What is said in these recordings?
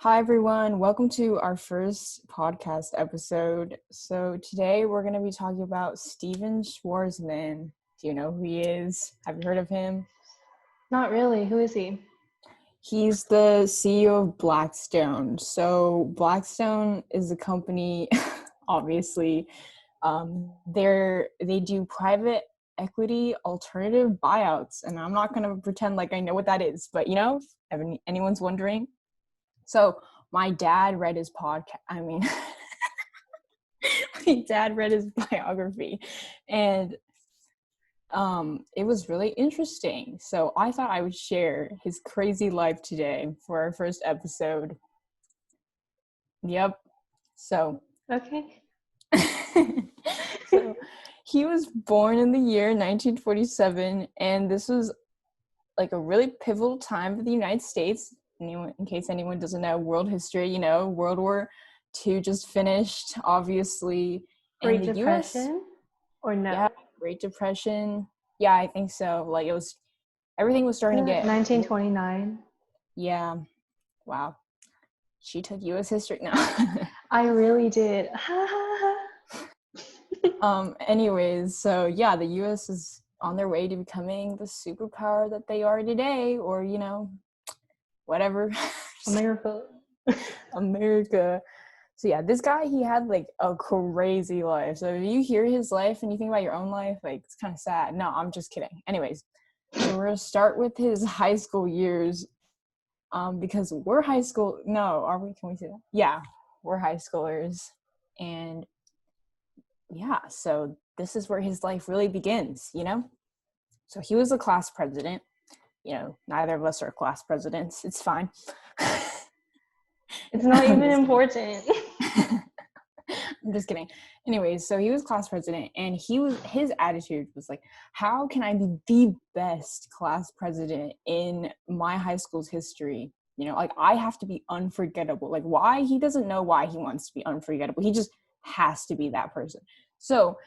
Hi, everyone. Welcome to our first podcast episode. So today we're going to be talking about Stephen Schwarzman. Do you know who he is? Have you heard of him? Not really. Who is he? He's the CEO of Blackstone. So Blackstone is a company, obviously. They do private equity alternative buyouts, and I'm not going to pretend like I know what that is, but if anyone's wondering. So my dad read his podcast. My dad read his biography, and it was really interesting. So I thought I would share his crazy life today for our first episode. Yep. So. Okay. So he was born in the year 1947, and this was like a really pivotal time for the United States. In case anyone doesn't know world history, World War II just finished, obviously. Great And the Depression? Or no? Yeah, Great Depression. Yeah, I think so. Like everything was starting to get 1929. Yeah. Wow. She took U.S. history now. I really did. Anyways, so yeah, the U.S. is on their way to becoming the superpower that they are today, or whatever. America. So yeah, this guy, he had like a crazy life. So if you hear his life and you think about your own life, like it's kind of sad. No, I'm just kidding. Anyways, so we're gonna start with his high school years. Because we're high school. No, are we? Can we say that? Yeah, we're high schoolers, and yeah, so this is where his life really begins. So he was a class president. Neither of us are class presidents. It's fine. It's not even important. I'm just kidding. Anyways, so he was class president, and his attitude was like, how can I be the best class president in my high school's history? Like I have to be unforgettable. Like why? He doesn't know why he wants to be unforgettable. He just has to be that person. So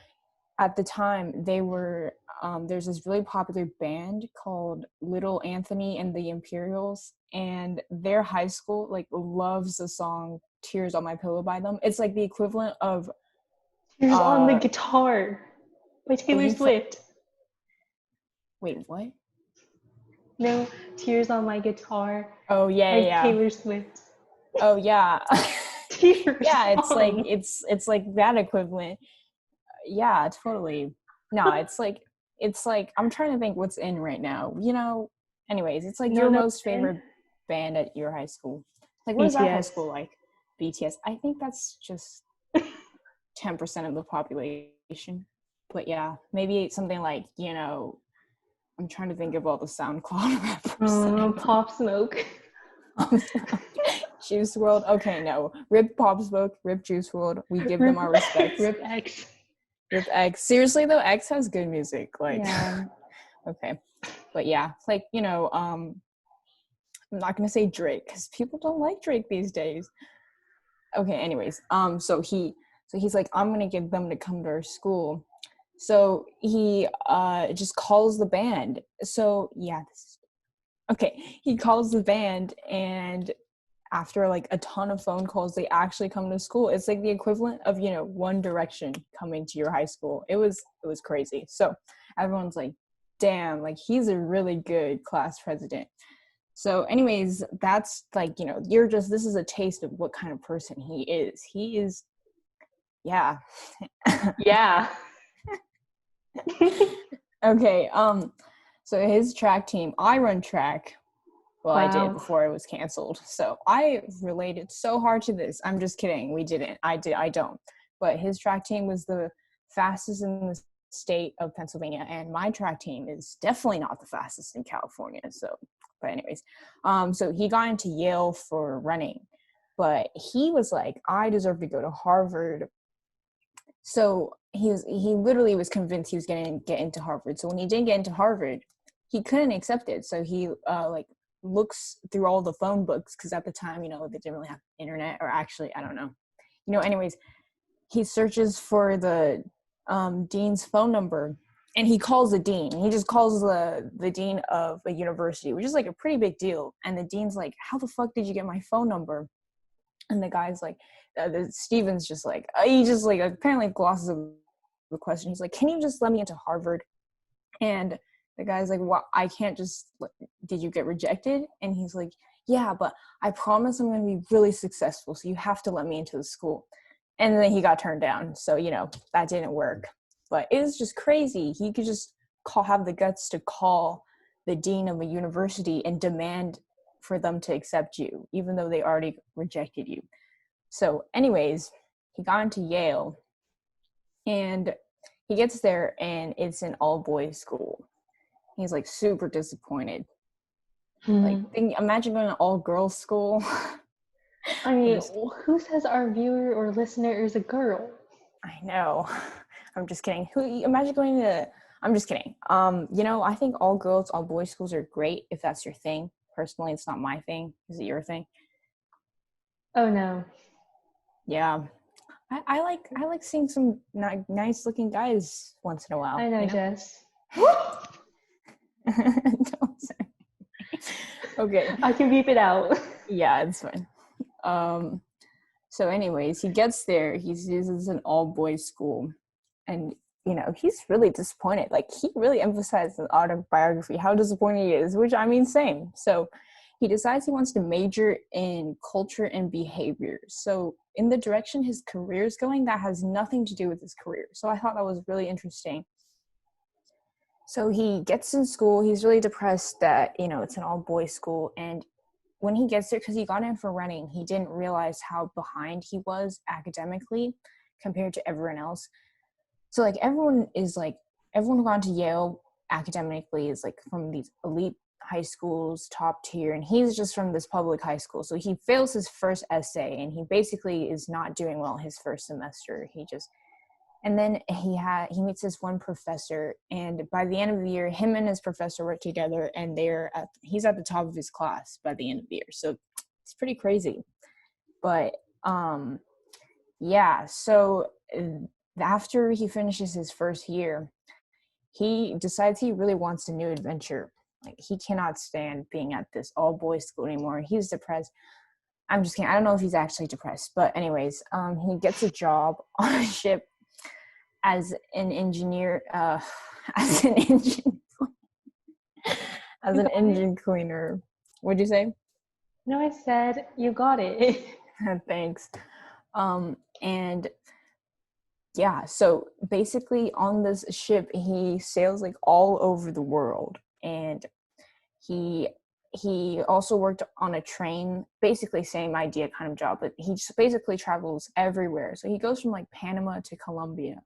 at the time there's this really popular band called Little Anthony and the Imperials, and their high school like loves the song Tears on My Pillow by them. It's like the equivalent of Tears on the Guitar by Taylor Swift. Wait, what? No, Tears on My Guitar. Oh yeah. Taylor Swift. Oh yeah. Yeah, it's like that equivalent. Yeah, totally. No, it's like I'm trying to think what's in right now. Anyways, it's like your most favorite band at your high school. Like what is that high school like? BTS. I think that's just 10% of the population. But yeah, maybe something like, I'm trying to think of all the SoundCloud rappers. Pop Smoke. Juice WRLD. Okay, no. Rip Pop Smoke, Rip Juice WRLD. We give them our respect. Rip X. Rip X. Seriously though, X has good music. Like yeah. Okay. But yeah, like, I'm not gonna say Drake because people don't like Drake these days. Okay, anyways. So he's like, I'm gonna get them to come to our school. So he just calls the band. So yeah, he calls the band, and after like a ton of phone calls, they actually come to school. It's like the equivalent of, One Direction coming to your high school. It was crazy. So everyone's like, damn, like he's a really good class president. So anyways, that's like, this is a taste of what kind of person he is. He is, yeah. Yeah. Okay. So his track team, I run track. Well, wow. I did before it was canceled. So I related so hard to this. I'm just kidding. We didn't. I don't. But his track team was the fastest in the state of Pennsylvania, and my track team is definitely not the fastest in California. So, but anyways, so he got into Yale for running, but he was like, I deserve to go to Harvard. So he literally was convinced he was going to get into Harvard. So when he didn't get into Harvard, he couldn't accept it. So he looks through all the phone books, because at the time, they didn't really have internet, or actually, I don't know. Anyways, he searches for the dean's phone number, and he calls the dean. He just calls the dean of a university, which is like a pretty big deal. And the dean's like, how the fuck did you get my phone number? And the guy's like, Steven's just like, he just like apparently glosses over the question. He's like, can you just let me into Harvard? And the guy's like, well, I can't just, did you get rejected? And he's like, yeah, but I promise I'm going to be really successful, so you have to let me into the school. And then he got turned down. So, that didn't work. But it was just crazy. He could just have the guts to call the dean of a university and demand for them to accept you, even though they already rejected you. So anyways, he got into Yale, and he gets there, and it's an all-boys school. He's like super disappointed. Like, imagine going to an all-girls school. I mean, who says our viewer or listener is a girl? I know. I'm just kidding. Imagine going to, I'm just kidding. I think all girls, all boys schools are great if that's your thing. Personally, it's not my thing. Is it your thing? Oh no. Yeah. I like seeing some nice looking guys once in a while. I know, Jess. Don't say. Okay. I can beep it out. Yeah, it's fine. So anyways, he gets there. This is an all-boys school. And, he's really disappointed. Like, he really emphasized in autobiography how disappointed he is, which, I mean, same. So he decides he wants to major in culture and behavior. So in the direction his career is going, that has nothing to do with his career. So I thought that was really interesting. So he gets in school. He's really depressed that, it's an all-boys school. And when he gets there, because he got in for running, he didn't realize how behind he was academically compared to everyone else. So, like, everyone who gone to Yale academically is, like, from these elite high schools, top tier, and he's just from this public high school. So he fails his first essay, and he basically is not doing well his first semester. And then he meets this one professor, and by the end of the year, him and his professor work together, and he's at the top of his class by the end of the year. So it's pretty crazy. But yeah, so after he finishes his first year, he decides he really wants a new adventure. Like, he cannot stand being at this all-boys school anymore. He's depressed. I'm just kidding. I don't know if he's actually depressed. But anyways, he gets a job on a ship as an engineer, as an engine cleaner. What'd you say? No, I said you got it. Thanks. And yeah, so basically on this ship, he sails like all over the world, and he also worked on a train, basically same idea kind of job, but he just basically travels everywhere. So he goes from like Panama to Colombia.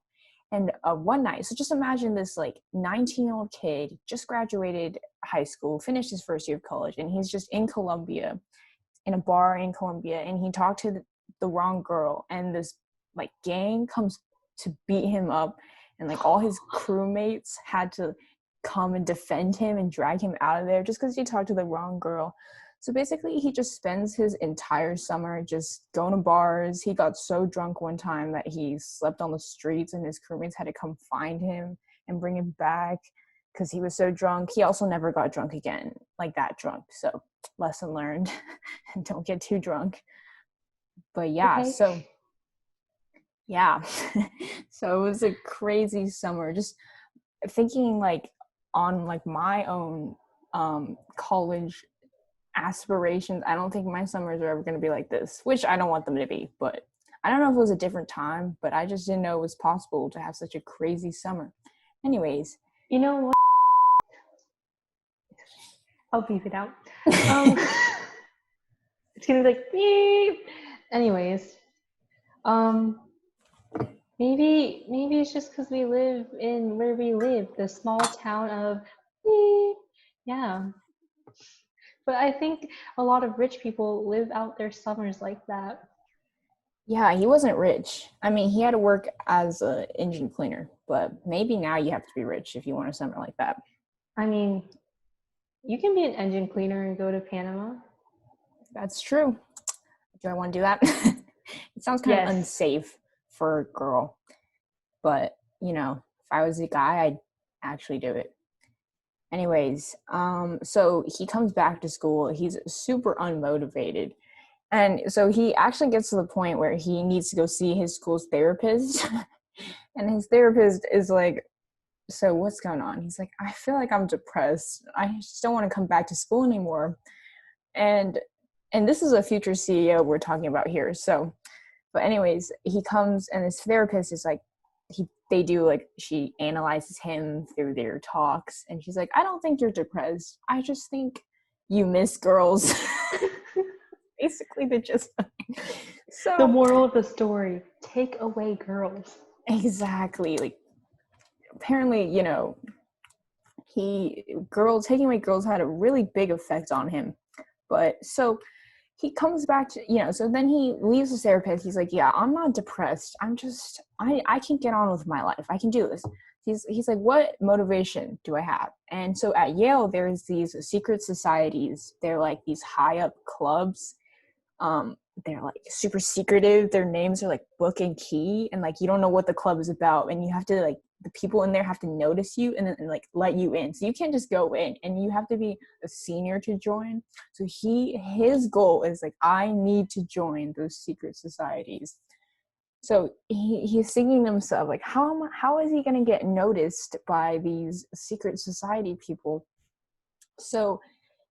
And one night, so just imagine this like 19-year-old kid, just graduated high school, finished his first year of college, and he's just in Colombia, in a bar in Colombia, and he talked to the wrong girl, and this like gang comes to beat him up, and like all his crewmates had to come and defend him and drag him out of there just because he talked to the wrong girl. So basically he just spends his entire summer just going to bars. He got so drunk one time that he slept on the streets, and his crewmates had to come find him and bring him back because he was so drunk. He also never got drunk again, like that drunk. So lesson learned. Don't get too drunk. But yeah, Okay. so yeah. So it was a crazy summer. Just thinking like on like my own college aspirations. I don't think my summers are ever going to be like this, which I don't want them to be, but I don't know if it was a different time, but I just didn't know it was possible to have such a crazy summer. Anyways. You know what? I'll beep it out. It's gonna be like beep. Anyways, maybe it's just because we live in where we live, the small town of beep. Yeah. But I think a lot of rich people live out their summers like that. Yeah, he wasn't rich. I mean, he had to work as an engine cleaner, but maybe now you have to be rich if you want a summer like that. I mean, you can be an engine cleaner and go to Panama. That's true. Do I want to do that? It sounds kind of unsafe for a girl, but if I was a guy, I'd actually do it. Anyways, so he comes back to school. He's super unmotivated. And so he actually gets to the point where he needs to go see his school's therapist. And his therapist is like, so what's going on? He's like, I feel like I'm depressed. I just don't want to come back to school anymore. And this is a future CEO we're talking about here. So, but anyways, he comes and his therapist is like, she analyzes him through their talks. And she's like, I don't think you're depressed. I just think you miss girls. Basically, they're just so. The moral of the story: take away girls. Exactly. Like, apparently, taking away girls had a really big effect on him. But so he comes back to, so then he leaves his therapist. He's like, yeah, I'm not depressed. I can get on with my life. I can do this. He's like, what motivation do I have? And so at Yale, there's these secret societies. They're like these high up clubs. They're like super secretive. Their names are like Book and Key, and like you don't know what the club is about, and you have to like the people in there have to notice you and like let you in. So you can't just go in, and you have to be a senior to join. So his goal is like, I need to join those secret societies. So he's thinking to himself like, how is he going to get noticed by these secret society people? So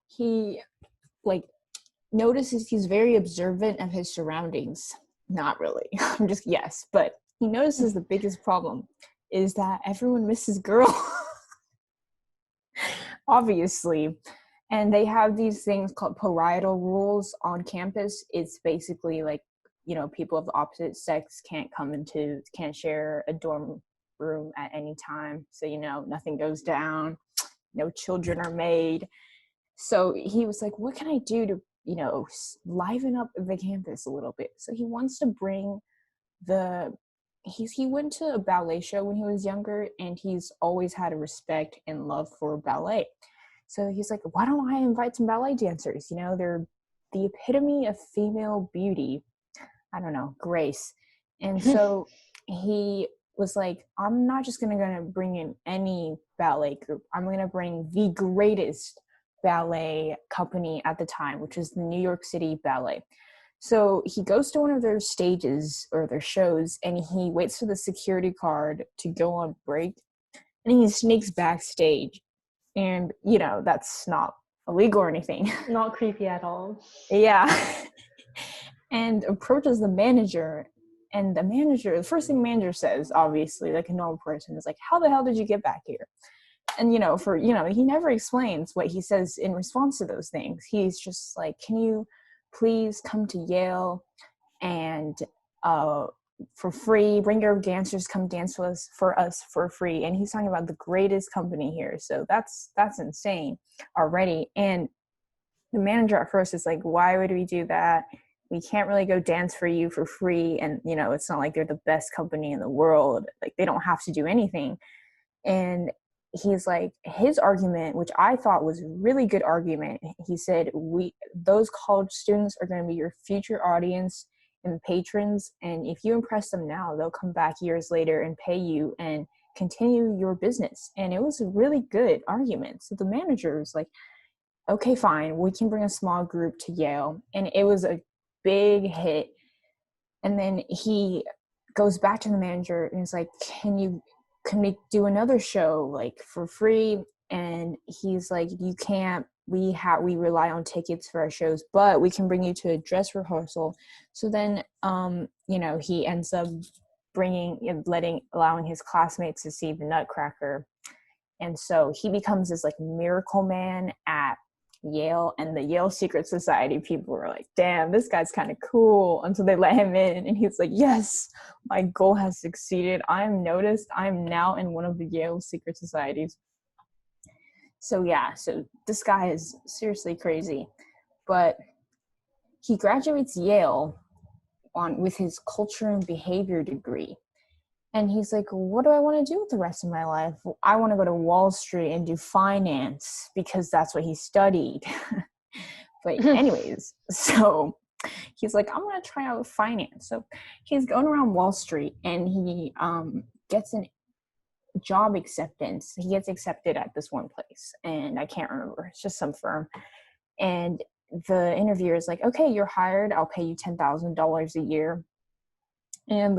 he like notices he's very observant of his surroundings. Not really. I'm just, yes, but he notices the biggest problem is that everyone misses girl. Obviously. And they have these things called parietal rules on campus. It's basically like, people of the opposite sex can't share a dorm room at any time. So, nothing goes down. No children are made. So he was like, what can I do to, liven up the campus a little bit? So he wants to bring he went to a ballet show when he was younger, and he's always had a respect and love for ballet. So he's like, why don't I invite some ballet dancers? They're the epitome of female beauty. I don't know, grace. And so he was like, I'm not just going to bring in any ballet group. I'm going to bring the greatest ballet company at the time, which is the New York City Ballet. So he goes to one of their stages or their shows, and he waits for the security card to go on break, and he sneaks backstage. And, that's not illegal or anything. Not creepy at all. Yeah. And approaches the manager. And the first thing the manager says, obviously, like a normal person, is like, how the hell did you get back here? And, he never explains what he says in response to those things. He's just like, can you please come to Yale and for free, bring your dancers, come dance with us for free. And he's talking about the greatest company here. So that's insane already. And the manager at first is like, why would we do that? We can't really go dance for you for free. And, it's not like they're the best company in the world. Like, they don't have to do anything. And he's like, his argument, which I thought was a really good argument, he said, those college students are going to be your future audience and patrons. And if you impress them now, they'll come back years later and pay you and continue your business. And it was a really good argument. So the manager was like, okay, fine, we can bring a small group to Yale. And it was a big hit. And then he goes back to the manager and is like, can we do another show like for free? And he's like, you can't, we rely on tickets for our shows, but we can bring you to a dress rehearsal. So then he ends up allowing his classmates to see the Nutcracker. And so he becomes this like miracle man at Yale, and the Yale Secret Society people were like, damn, this guy's kind of cool, until they let him in, and he's like, yes, my goal has succeeded. I'm noticed. I'm now in one of the Yale Secret Societies. So this guy is seriously crazy. But he graduates Yale with his culture and behavior degree. And he's like, what do I want to do with the rest of my life? I want to go to Wall Street and do finance because that's what he studied. But anyways, so he's like, I'm going to try out finance. So he's going around Wall Street, and he gets a job acceptance. He gets accepted at this one place, and I can't remember. It's just some firm. And the interviewer is like, okay, you're hired, I'll pay you $10,000 a year. And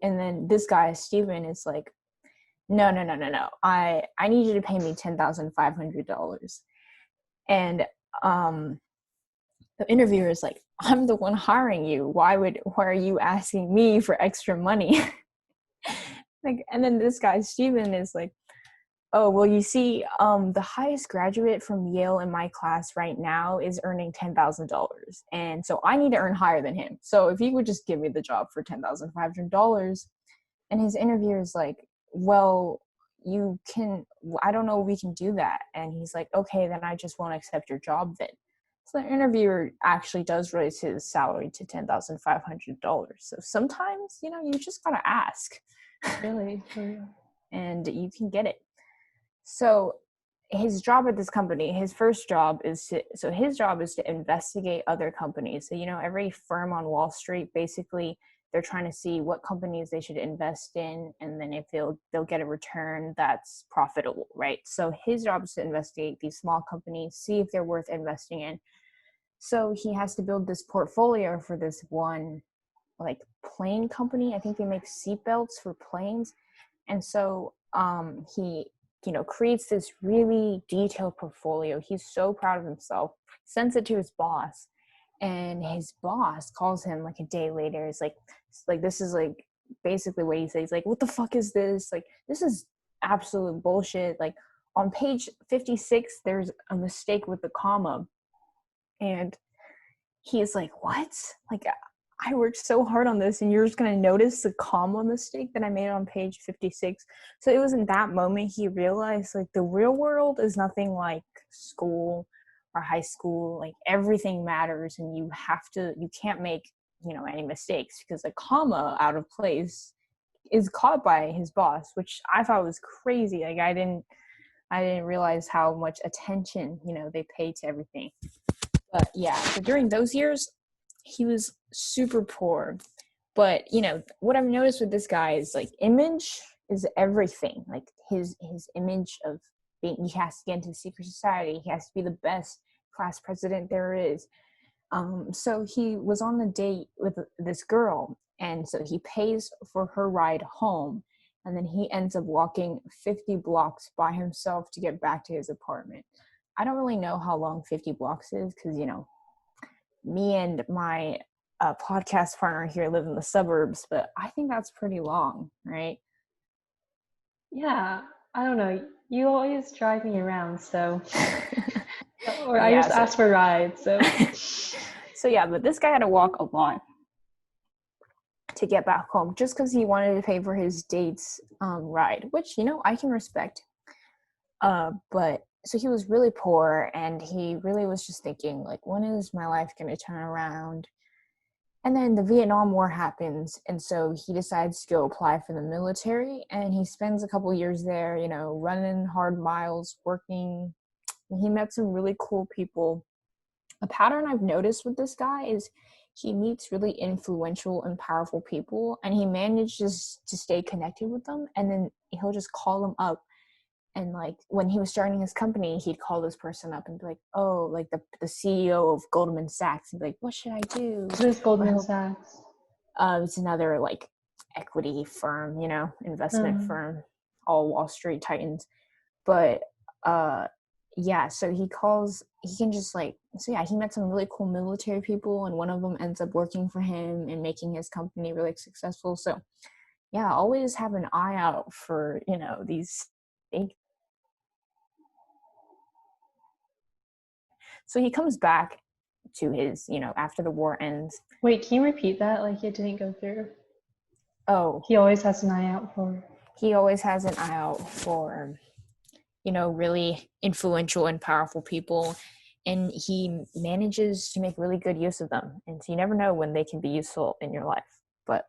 then this guy Stephen is like, no, I need you to pay me $10,500. And the interviewer is like, I'm the one hiring you, why are you asking me for extra money? Like, and then this guy Stephen is like, oh, well, you see, the highest graduate from Yale in my class right now is earning $10,000. And so I need to earn higher than him. So if you would just give me the job for $10,500. And his interviewer is like, well, I don't know if we can do that. And he's like, okay, then I just won't accept your job then. So the interviewer actually does raise his salary to $10,500. So sometimes, you just gotta ask. Really? And you can get it. So his job at this company, his job is to investigate other companies. So, every firm on Wall Street, basically, they're trying to see what companies they should invest in, and then if they'll get a return that's profitable, right? So his job is to investigate these small companies, see if they're worth investing in. So he has to build this portfolio for this one, like, plane company. I think they make seatbelts for planes. And so he creates this really detailed portfolio. He's so proud of himself, sends it to his boss, and his boss calls him like a day later. It's like this is like basically what he says. He's like, what the fuck is this? Like, this is absolute bullshit. Like, on page 56 there's a mistake with the comma. And he's like, what? Like, I worked so hard on this and you're just going to notice the comma mistake that I made on page 56. So it was in that moment he realized, like, the real world is nothing like school or high school. Like, everything matters, and you can't make, any mistakes, because a comma out of place is caught by his boss, which I thought was crazy. Like, I didn't realize how much attention, they pay to everything. But yeah, so during those years, he was super poor. But, what I've noticed with this guy is, like, image is everything. Like, his image of being, he has to get into secret society. He has to be the best class president there is. So he was on a date with this girl, and so he pays for her ride home. And then he ends up walking 50 blocks by himself to get back to his apartment. I don't really know how long 50 blocks is, because, me and my podcast partner here live in the suburbs, but I think that's pretty long, right? Yeah, I don't know. You always drive me around, so or I just ask for rides, so so yeah, but this guy had to walk a lot to get back home just because he wanted to pay for his date's ride, which, I can respect. But so he was really poor, and he really was just thinking, like, when is my life going to turn around? And then the Vietnam War happens, and so he decides to go apply for the military, and he spends a couple years there, running hard miles, working. He met some really cool people. A pattern I've noticed with this guy is he meets really influential and powerful people, and he manages to stay connected with them, and then he'll just call them up. And, like, when he was starting his company, he'd call this person up and be like, oh, like the CEO of Goldman Sachs, and be like, what should I do? Who's Goldman Sachs? It's another, like, equity firm, investment firm, all Wall Street titans. But yeah, so he can just, like, so yeah, he met some really cool military people, and one of them ends up working for him and making his company really successful. So yeah, always have an eye out for, these big. So he comes back to his, after the war ends. Wait, can you repeat that? Like, it didn't go through. Oh. He always has an eye out for. He always has an eye out for, really influential and powerful people. And he manages to make really good use of them. And so you never know when they can be useful in your life. But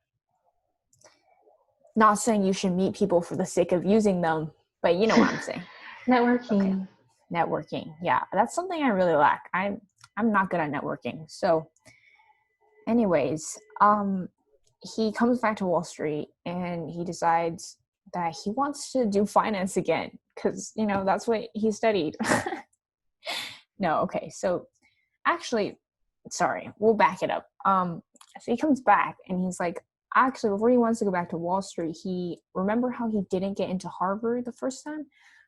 not saying you should meet people for the sake of using them, but you know what I'm saying. Networking. Okay. Networking. Yeah, that's something I really lack. I'm not good at networking. So anyways, he comes back to Wall Street, and he decides that he wants to do finance again, because, that's what he studied. No, okay. So actually, sorry, we'll back it up. So he comes back and he's like, actually, before he wants to go back to Wall Street, remember how he didn't get into Harvard the first time?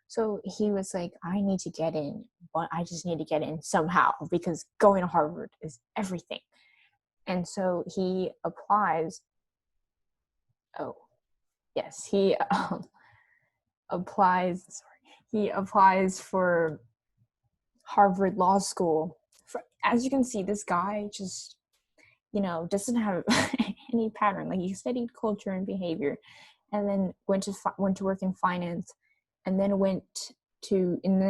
So he was like, I need to get in, but I just need to get in somehow because going to Harvard is everything. And so he applies. Oh, yes, he applies. He applies for Harvard Law School. As you can see, this guy just, doesn't have any pattern. Like, he studied culture and behavior, and then went to work in finance, and then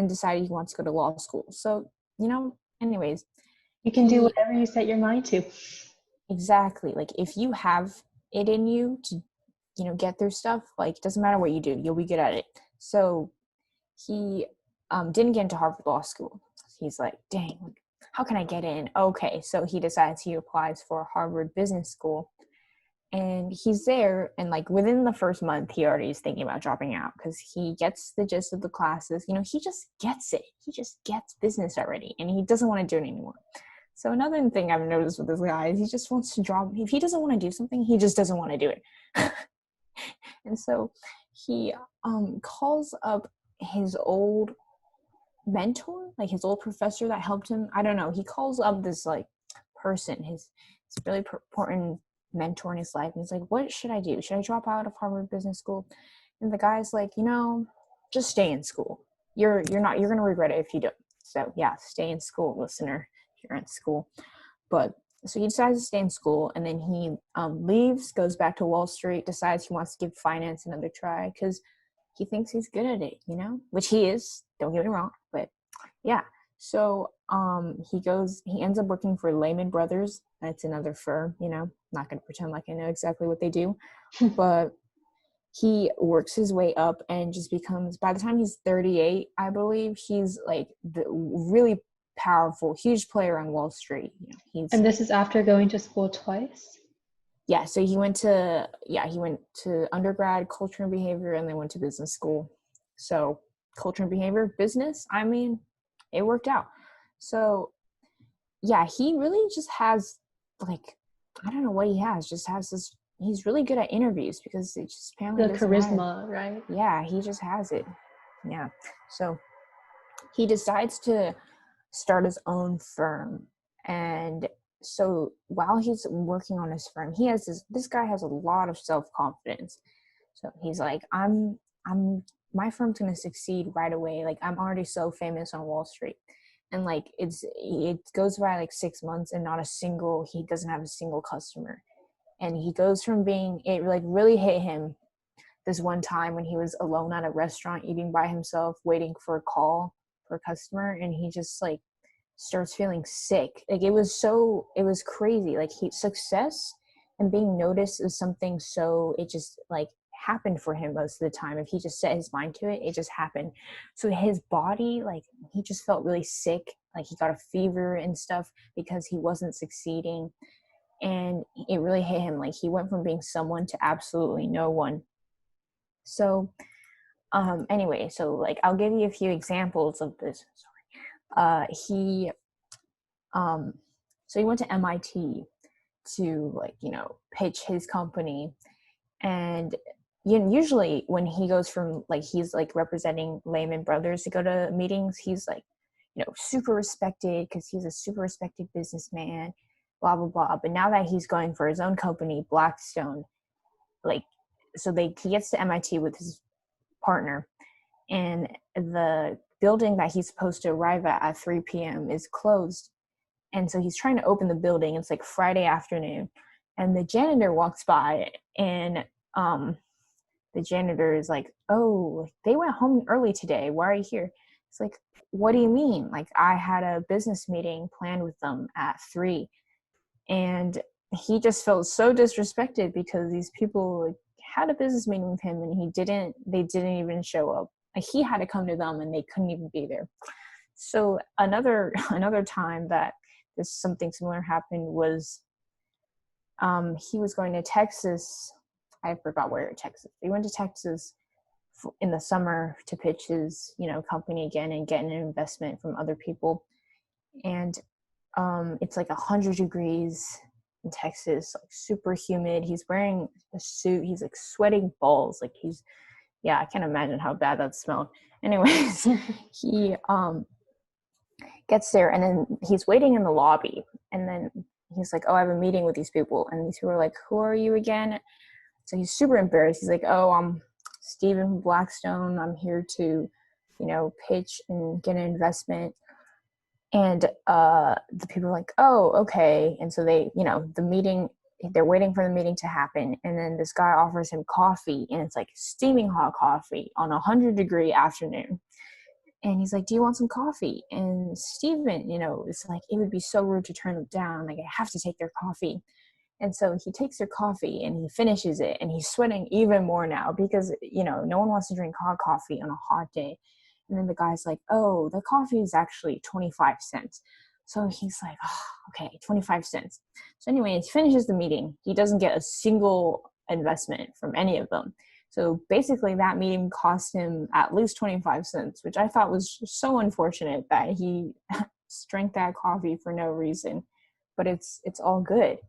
decided he wants to go to law school. So, anyways, You can do whatever you set your mind to. Exactly. Like, if you have it in you to, get through stuff, like, it doesn't matter what you do, you'll be good at it. So he didn't get into Harvard Law School. He's like, dang, how can I get in? Okay, so he decides he applies for Harvard Business School, and he's there, and like within the first month, he already is thinking about dropping out because he gets the gist of the classes. He just gets it. He just gets business already, and he doesn't want to do it anymore. So another thing I've noticed with this guy is he just wants to drop. If he doesn't want to do something, he just doesn't want to do it. And so he calls up his old mentor, like his old professor that helped him. I don't know. He calls up this like person, his really important mentor in his life, and he's like, "What should I do? Should I drop out of Harvard Business School?" And the guy's like, just stay in school. You're gonna regret it if you don't. So yeah, stay in school, listener. You're in school. But so he decides to stay in school, and then he leaves, goes back to Wall Street, decides he wants to give finance another try because he thinks he's good at it, which he is. Don't get me wrong, but yeah. So he ends up working for Lehman Brothers. That's another firm, not going to pretend like I know exactly what they do, but he works his way up and just becomes, by the time he's 38, I believe, he's like the really powerful, huge player on Wall Street. And this is after going to school twice? Yeah, so he went to undergrad, culture and behavior, and then went to business school. So culture and behavior, business, I mean, it worked out. So yeah, he really just has, like, I don't know what he has, just has this, he's really good at interviews because it just apparently the charisma, right? Yeah, he just has it. Yeah. So he decides to start his own firm. And so while he's working on his firm, this guy has a lot of self-confidence. So he's like, my firm's going to succeed right away. Like, I'm already so famous on Wall Street. And like, it goes by like 6 months and he doesn't have a single customer. And he goes from it like really hit him this one time when he was alone at a restaurant eating by himself, waiting for a call for a customer. And he just like starts feeling sick. Like, it was crazy. Like, success and being noticed is something, so it just like happened for him most of the time. If he just set his mind to it, it just happened. So his body, like, he just felt really sick. Like, he got a fever and stuff because he wasn't succeeding. And it really hit him. Like, he went from being someone to absolutely no one. So anyway, so like, I'll give you a few examples of this. So he went to MIT to, like, pitch his company. And usually when he goes from, like, he's like representing Lehman Brothers to go to meetings, he's like, super respected because he's a super respected businessman, blah blah blah. But now that he's going for his own company, Blackstone, like, he gets to MIT with his partner, and the building that he's supposed to arrive at 3 p.m. is closed. And so he's trying to open the building. It's like Friday afternoon, and the janitor walks by, and the janitor is like, "Oh, they went home early today. Why are you here?" It's like, "What do you mean? Like, I had a business meeting planned with them at 3." And he just felt so disrespected because these people, like, had a business meeting with him, and they didn't even show up. Like, he had to come to them, and they couldn't even be there. So another time that something similar happened was he was going to Texas. I forgot where in Texas. He went to Texas in the summer to pitch his company again and get an investment from other people. And It's like 100 degrees in Texas, like super humid. He's wearing a suit. He's like sweating balls. Like I can't imagine how bad that smelled. Anyways, he gets there, and then he's waiting in the lobby, and then he's like, oh, I have a meeting with these people, and these people are like, who are you again? So he's super embarrassed. He's like, oh, I'm Stephen from Blackstone. I'm here to, pitch and get an investment. And the people are like, oh, okay. And so they, the meeting, they're waiting for the meeting to happen. And then this guy offers him coffee, and it's like steaming hot coffee on a 100-degree afternoon. And he's like, do you want some coffee? And Steven, it's like, it would be so rude to turn them down. Like, I have to take their coffee. And so he takes their coffee and he finishes it, and he's sweating even more now because, no one wants to drink hot coffee on a hot day. And then the guy's like, oh, the coffee is actually 25 cents. So he's like, oh, okay, 25 cents. So anyway, he finishes the meeting. He doesn't get a single investment from any of them. So basically that meeting cost him at least 25 cents, which I thought was so unfortunate that he drank that coffee for no reason. But it's all good.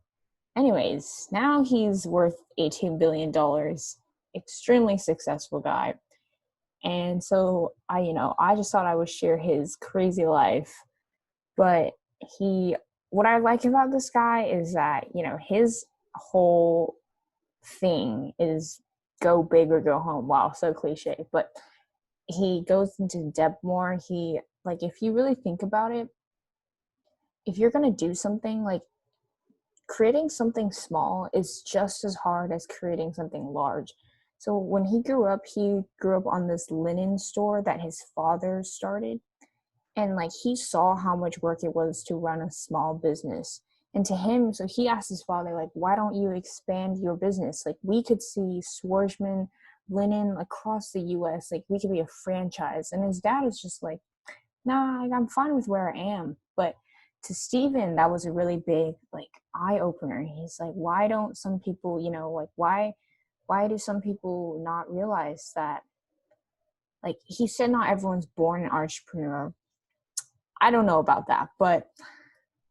Anyways, now he's worth $18 billion, extremely successful guy. And so I just thought I would share his crazy life. But what I like about this guy is that, his whole thing is go big or go home. Wow, so cliche. But he goes into depth more. If you really think about it, if you're going to do something, like, creating something small is just as hard as creating something large. So when he grew up on this linen store that his father started. And like, he saw how much work it was to run a small business. And to him, so he asked his father, like, why don't you expand your business? Like, we could see Schwarzman linen across the US. Like, we could be a franchise. And his dad was just like, nah, I'm fine with where I am. But to Stephen, that was a really big, like, eye opener. He's like, why don't some people, why do some people not realize that? Like, he said, not everyone's born an entrepreneur. I don't know about that, but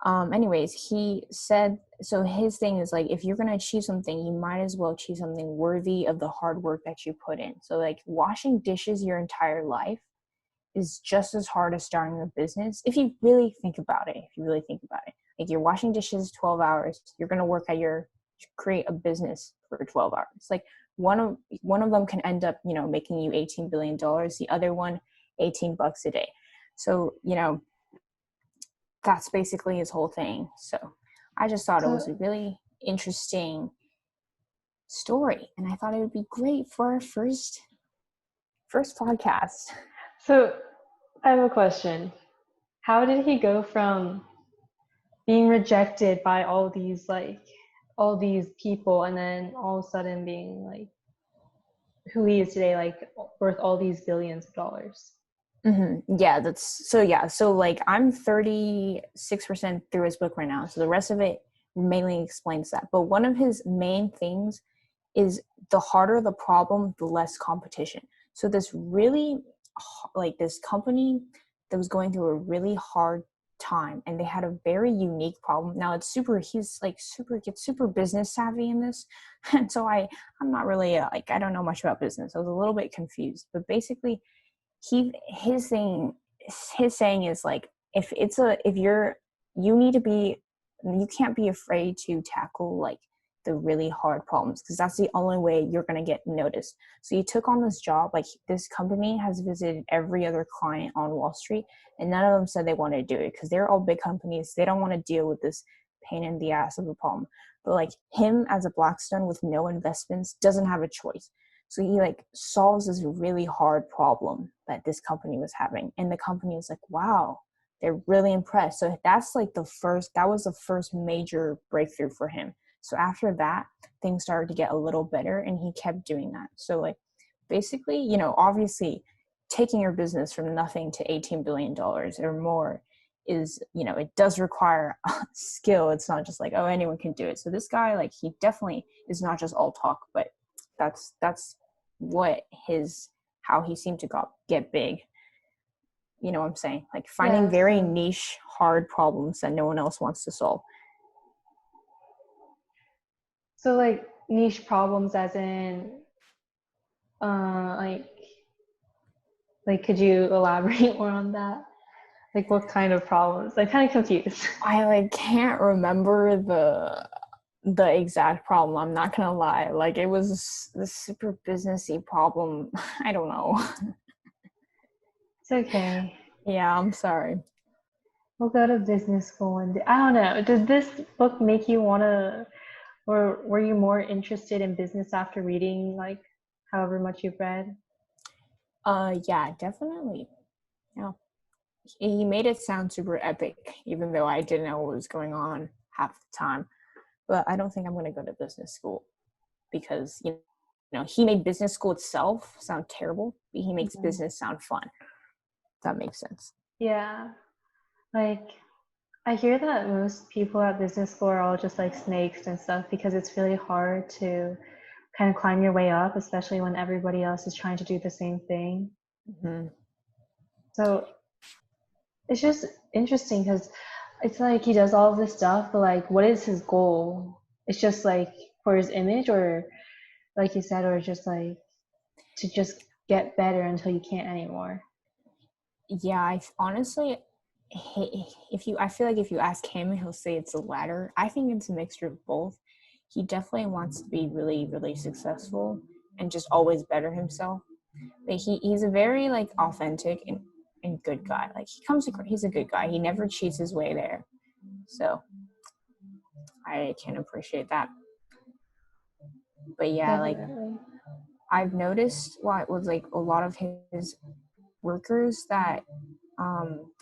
anyways, he said, so his thing is like, if you're going to achieve something, you might as well achieve something worthy of the hard work that you put in. So like, washing dishes your entire life is just as hard as starting a business. If you really think about it, like, you're washing dishes 12 hours, you're going to create a business for 12 hours. Like, one of them can end up, making you $18 billion, the other one, $18 a day. So, that's basically his whole thing. So I just thought it was a really interesting story, and I thought it would be great for our first podcast. So I have a question. How did he go from being rejected by all these people, and then all of a sudden being like who he is today, like worth all these billions of dollars? Mm-hmm. Yeah, so like, I'm 36% through his book right now, so the rest of it mainly explains that. But one of his main things is, the harder the problem, the less competition. So this really, like, this company that was going through a really hard time, and they had a very unique problem. Now he's super business savvy in this. And so I'm not really I don't know much about business. I was a little bit confused, but basically his saying is like, you can't be afraid to tackle like the really hard problems, because that's the only way you're going to get noticed. So he took on this job. Like, this company has visited every other client on Wall Street, and none of them said they wanted to do it, because they're all big companies. They don't want to deal with this pain in the ass of a problem. But like, him as a Blackstone with no investments doesn't have a choice. So he like solves this really hard problem that this company was having, and the company is like, wow, they're really impressed. So that was the first major breakthrough for him. So after that, things started to get a little better, and he kept doing that. So like, basically, obviously, taking your business from nothing to $18 billion or more is, it does require skill. It's not just like, oh, anyone can do it. So this guy, like, he definitely is not just all talk, but that's how he seemed to get big. You know what I'm saying? Like finding very niche, hard problems that no one else wants to solve. So like niche problems as in uh like could you elaborate more on that? Like what kind of problems? I'm kind of confused. I like can't remember the exact problem. I'm not gonna lie. Like it was the super businessy problem. I don't know. It's okay. Yeah, I'm sorry. We'll go to business school one day. I don't know. Did this book make you wanna, or were you more interested in business after reading like however much you've read? Yeah, definitely. Yeah. He made it sound super epic, even though I didn't know what was going on half the time. But I don't think I'm gonna go to business school because he made business school itself sound terrible, but he makes Mhm. business sound fun. If that makes sense. Yeah. Like I hear that most people at business school are all just like snakes and stuff because it's really hard to kind of climb your way up, especially when everybody else is trying to do the same thing. Mm-hmm. So it's just interesting because it's like he does all this stuff, but like, what is his goal? It's just like for his image, or like you said, or just like to just get better until you can't anymore. Yeah, I honestly, I feel like if you ask him, he'll say it's the latter. I think it's a mixture of both. He definitely wants to be really, really successful and just always better himself. But he's a very like authentic and good guy. Like he's a good guy. He never cheats his way there. So I can appreciate that. But yeah, like Definitely. I've noticed what was like a lot of his workers that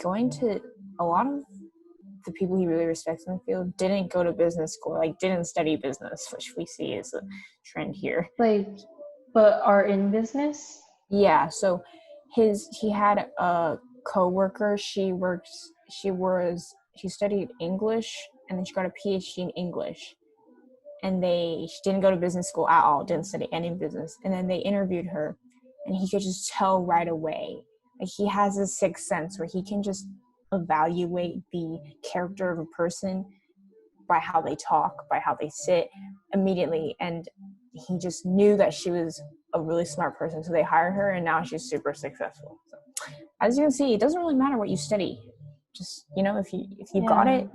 going to a lot of the people he really respects in the field didn't go to business school, like didn't study business, which we see is a trend here. Like, but are in business? Yeah, so he had a coworker. She studied English and then she got a PhD in English. And she didn't go to business school at all, didn't study any business. And then they interviewed her and he could just tell right away. Like he has a sixth sense where he can just evaluate the character of a person by how they talk, by how they sit immediately. And he just knew that she was a really smart person. So they hired her and now she's super successful. So, as you can see, it doesn't really matter what you study. Just, if you got Yeah. it.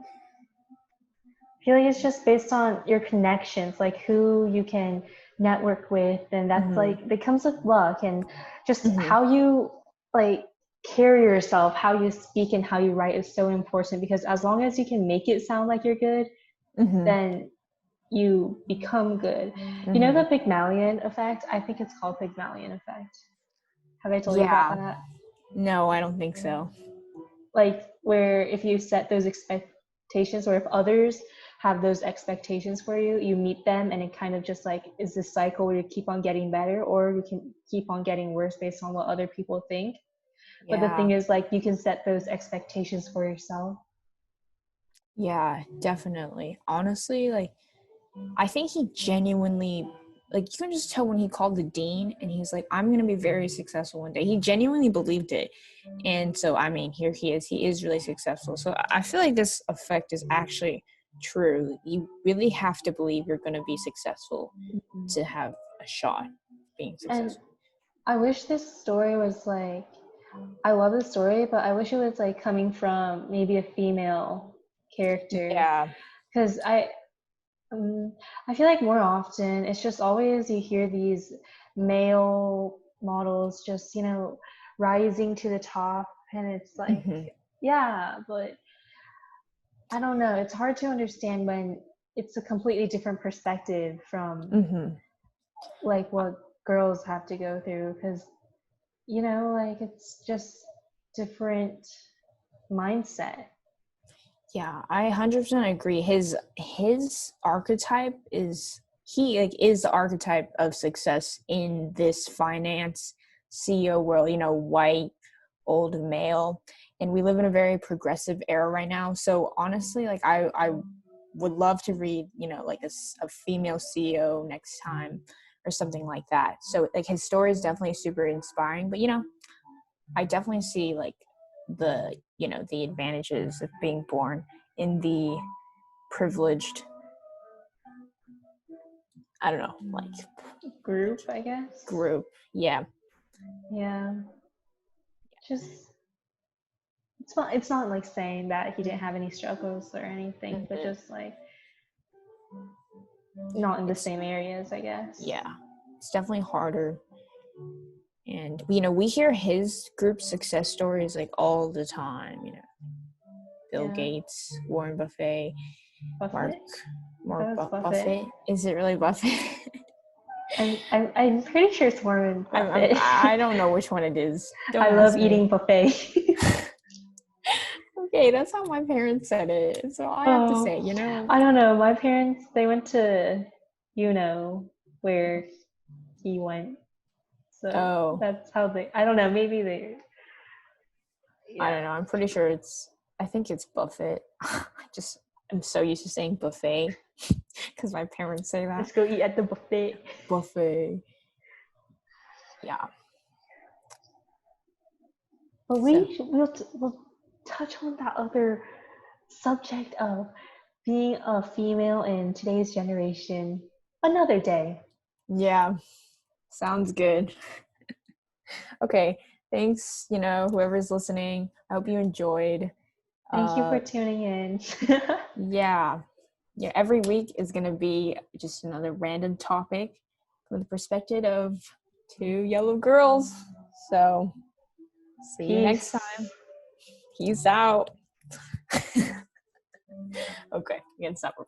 I feel like it's just based on your connections, like who you can network with, and that's Mm-hmm, like that comes with luck and just mm-hmm, how you like carry yourself, how you speak and how you write is so important because as long as you can make it sound like you're good, mm-hmm, then you become good. You know mm-hmm. the Pygmalion effect? I think it's called Pygmalion effect. Have I told you about Yeah. that? No, I don't think so. Like where if you set those expectations or if others have those expectations for you, you meet them and it kind of just like is this cycle where you keep on getting better or you can keep on getting worse based on what other people think. But the Yeah. thing is like you can set those expectations for yourself. Yeah, definitely. Honestly, like I think he genuinely like you can just tell when he called the dean and he's like, I'm gonna be very successful one day. He genuinely believed it. And so I mean, here he is. He is really successful. So I feel like this effect is actually true. You really have to believe you're gonna be successful Mhm. to have a shot being And successful. I wish this story was like, I love the story, but I wish it was like coming from maybe a female character Yeah. because I feel like more often it's just always you hear these male models just, rising to the top, and it's like, Mm-hmm. yeah, but I don't know. It's hard to understand when it's a completely different perspective from Mm-hmm. like what girls have to go through because, like it's just different mindset. Yeah, I 100% agree. His archetype is the archetype of success in this finance CEO world, white, old male. And we live in a very progressive era right now. So honestly, like I would love to read, like a female CEO next time or something like that. So like his story is definitely super inspiring, but I definitely see like the the advantages of being born in the privileged, I don't know, like group, I guess. Group. Yeah. Just it's not like saying that he didn't have any struggles or anything, but just like not in the same areas, I guess. Yeah, it's definitely harder. And we hear his group success stories like all the time. Bill Gates, Warren Buffett, Buffett? Buffett. Is it really Buffett? I'm pretty sure it's Warren Buffett. I don't know which one it is. I love eating buffet. Okay, that's how my parents said it. So I have to say, I don't know. My parents, they went to, where he went. So that's how I don't know. Maybe they. Yeah. I don't know. I'm pretty sure I think it's Buffett. I'm so used to saying buffet because my parents say that. Let's go eat at the buffet. Buffet. Yeah. But we'll touch on that other subject of being a female in today's generation another day. Yeah. Sounds good. Okay. Thanks, whoever's listening. I hope you enjoyed. Thank you for tuning in. Yeah. Every week is going to be just another random topic from the perspective of two yellow girls. So, see you next time. Peace out. Okay, we can stop recording.